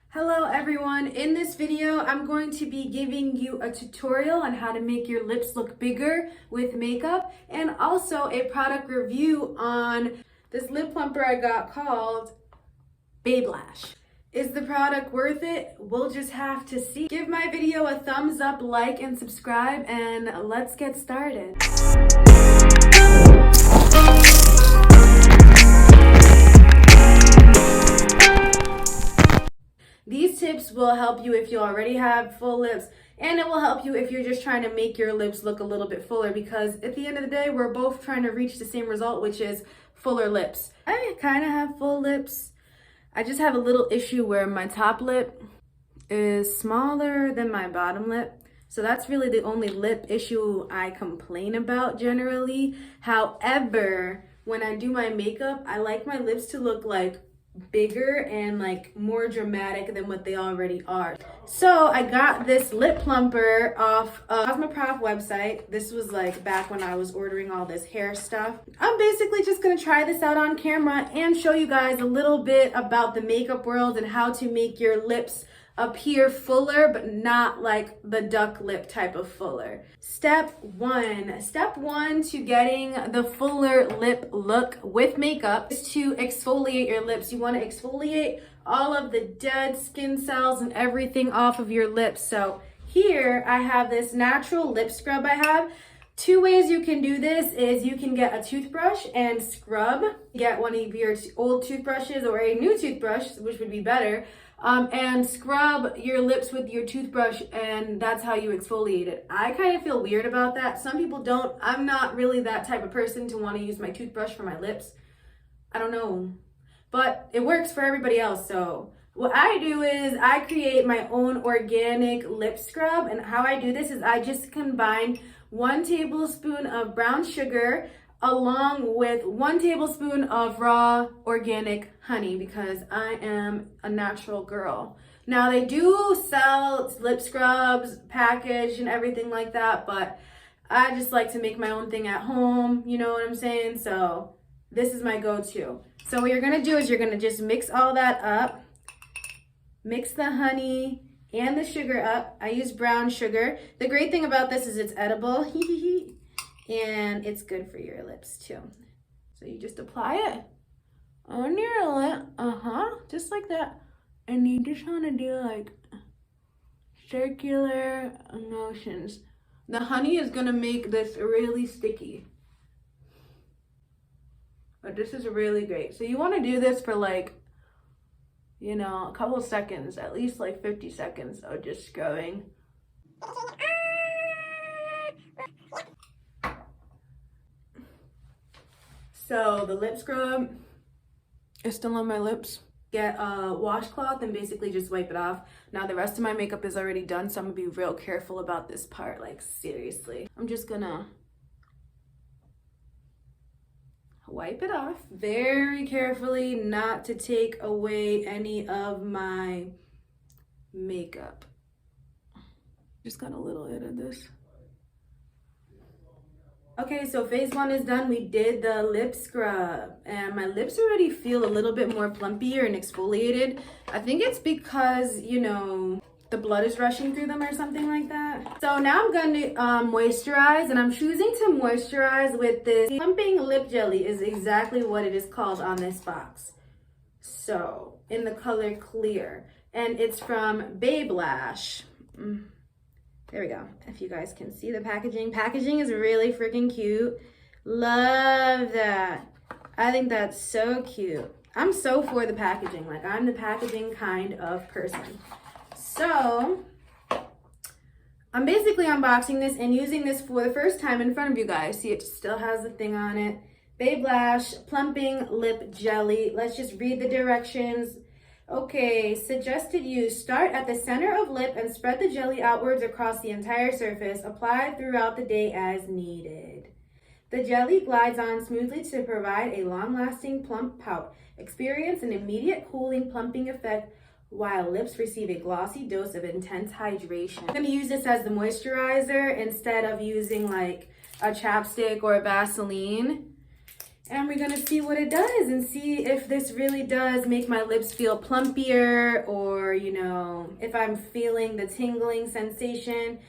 Hello everyone, in this video I'm going to be giving you a tutorial on how to make your lips look bigger with makeup, and also a product review on this lip plumper I got called Lash. Is the product worth it? We'll just have to see. Give my video a thumbs up, like, and subscribe, and let's get started. These tips will help you if you already have full lips, and it will help you if you're just trying to make your lips look a little bit fuller, because at the end of the day, we're both trying to reach the same result, which is fuller lips. I kind of have full lips. I just have a little issue where my top lip is smaller than my bottom lip. So that's really the only lip issue I complain about generally. However, when I do my makeup, I like my lips to look like bigger and like more dramatic than what they already are. So I got this lip plumper off Cosmoprof website. This was like back when I was ordering all this hair stuff. I'm basically just gonna try this out on camera and show you guys a little bit about the makeup world and how to make your lips appear fuller, but not like the duck lip type of fuller. Step one to getting the fuller lip look with makeup is to exfoliate your lips. You want to exfoliate all of the dead skin cells and everything off of your lips. So here I have this natural lip scrub I have. Two ways you can do this is you can get a toothbrush and scrub. Get one of your old toothbrushes or a new toothbrush, which would be better, and scrub your lips with your toothbrush, and that's how you exfoliate it. I kind of feel weird about that. Some people don't. I'm not really that type of person to want to use my toothbrush for my lips. I don't know. But it works for everybody else. So what I do is I create my own organic lip scrub, and how I do this is I just combine 1 tablespoon of brown sugar along with 1 tablespoon of raw organic honey, because I am a natural girl. Now they do sell lip scrubs packaged and everything like that, but I just like to make my own thing at home, you know what I'm saying? So this is my go-to. So what you're gonna do is you're gonna just mix all that up, mix the honey and the sugar up. I use brown sugar. The great thing about this is it's edible. And it's good for your lips too. So you just apply it on your lip, just like that. And you just want to do like circular motions. The honey is gonna make this really sticky, but this is really great. So you want to do this for like, you know, a couple of seconds, at least like 50 seconds of just scrubbing. So the lip scrub is still on my lips. Get a washcloth and basically just wipe it off. Now the rest of my makeup is already done, so I'm gonna be real careful about this part, like seriously. I'm just gonna wipe it off very carefully, not to take away any of my makeup. Just got a little bit of this. Okay, so phase 1 is done. We did the lip scrub, and my lips already feel a little bit more plumpier and exfoliated. I think it's because, you know, the blood is rushing through them or something like that. So now I'm going to moisturize, and I'm choosing to moisturize with this plumping lip jelly. Is exactly what it is called on this box. So in the color clear, and it's from Lash. There we go. If you guys can see the packaging. Packaging is really freaking cute. Love that. I think that's so cute. I'm so for the packaging. Like, I'm the packaging kind of person. So I'm basically unboxing this and using this for the first time in front of you guys. See, it still has the thing on it. Lash Plumping Lip Jelly. Let's just read the directions. Okay, suggested use. Start at the center of lip and spread the jelly outwards across the entire surface. Apply throughout the day as needed. The jelly glides on smoothly to provide a long-lasting plump pout. Experience an immediate cooling, plumping effect while lips receive a glossy dose of intense hydration. I'm going to use this as the moisturizer instead of using like a chapstick or a Vaseline. And we're gonna see what it does and see if this really does make my lips feel plumpier, or, you know, if I'm feeling the tingling sensation.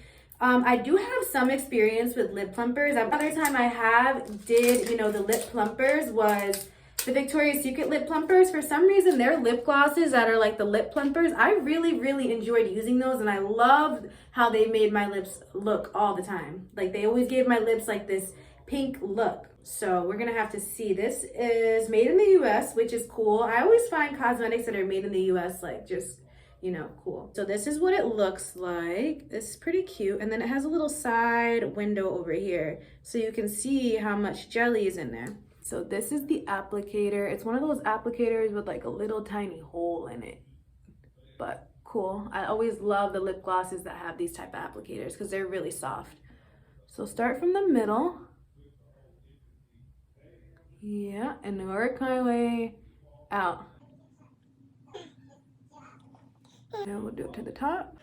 I do have some experience with lip plumpers. The other time I did, you know, the lip plumpers was the Victoria's Secret lip plumpers. For some reason, their lip glosses that are like the lip plumpers, I really enjoyed using those, and I loved how they made my lips look all the time. Like, they always gave my lips like this pink look. So we're gonna have to see. This is made in the US, which is cool. I always find cosmetics that are made in the US like just, you know, cool. So this is what it looks like. It's pretty cute. And then it has a little side window over here, so you can see how much jelly is in there. So this is the applicator. It's one of those applicators with like a little tiny hole in it, but cool. I always love the lip glosses that have these type of applicators because they're really soft. So start from the middle. Yeah, and work my way out. Now we'll do it to the top.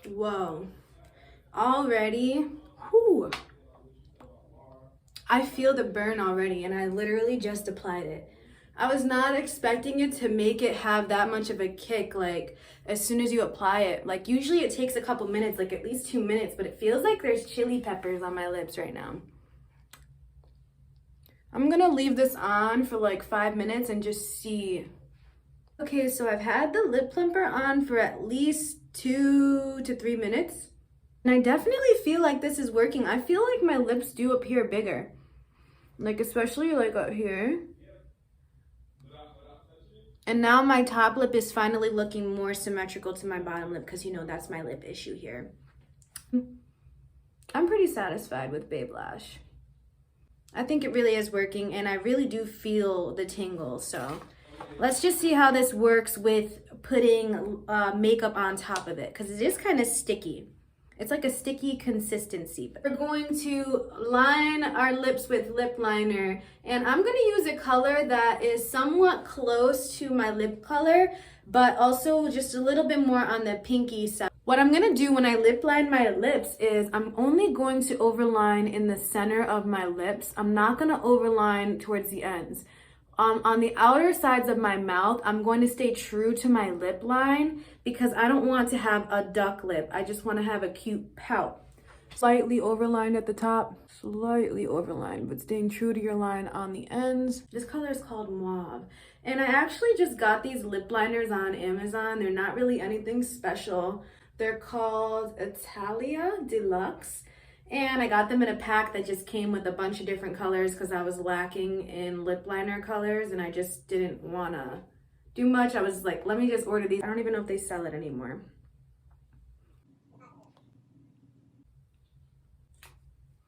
Whoa. Already, whew. I feel the burn already, and I literally just applied it. I was not expecting it to make it have that much of a kick, like, as soon as you apply it. Like, usually it takes a couple minutes, like at least 2 minutes, but it feels like there's chili peppers on my lips right now. I'm gonna leave this on for like 5 minutes and just see. Okay, so I've had the lip plumper on for at least 2 to 3 minutes. And I definitely feel like this is working. I feel like my lips do appear bigger. Like, especially like up here. And now my top lip is finally looking more symmetrical to my bottom lip because, you know, that's my lip issue here. I'm pretty satisfied with Babe Lash. I think it really is working, and I really do feel the tingles. So let's just see how this works with putting makeup on top of it, because it is kind of sticky. It's like a sticky consistency. We're going to line our lips with lip liner, and I'm gonna use a color that is somewhat close to my lip color, but also just a little bit more on the pinky side. What I'm gonna do when I lip line my lips is I'm only going to overline in the center of my lips. I'm not gonna overline towards the ends. On the outer sides of my mouth, I'm going to stay true to my lip line because I don't want to have a duck lip. I just want to have a cute pout. Slightly overlined at the top, slightly overlined, but staying true to your line on the ends. This color is called Mauve. And I actually just got these lip liners on Amazon. They're not really anything special. They're called Italia Deluxe. And I got them in a pack that just came with a bunch of different colors because I was lacking in lip liner colors and I just didn't want to do much. I was like, let me just order these. I don't even know if they sell it anymore.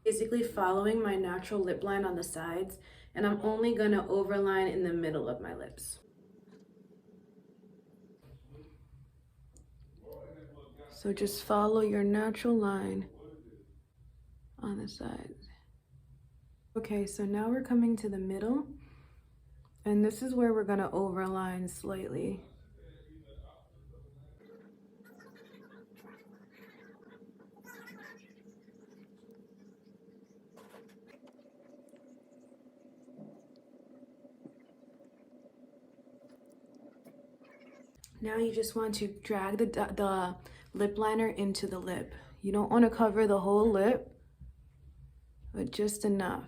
Basically following my natural lip line on the sides, and I'm only going to overline in the middle of my lips. So just follow your natural line on the sides. Okay, so now we're coming to the middle, and this is where we're gonna overline slightly. Now you just want to drag the lip liner into the lip. You don't want to cover the whole lip, but just enough.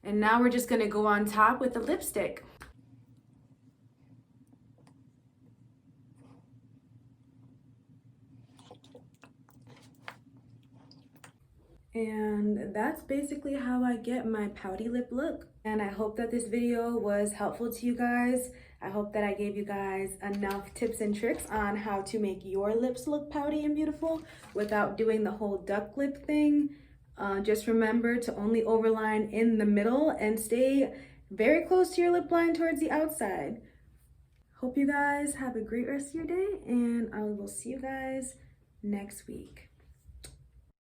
And now we're just gonna go on top with the lipstick. And that's basically how I get my pouty lip look. And I hope that this video was helpful to you guys. I hope that I gave you guys enough tips and tricks on how to make your lips look pouty and beautiful without doing the whole duck lip thing. Just remember to only overline in the middle and stay very close to your lip line towards the outside. Hope you guys have a great rest of your day, and I will see you guys next week.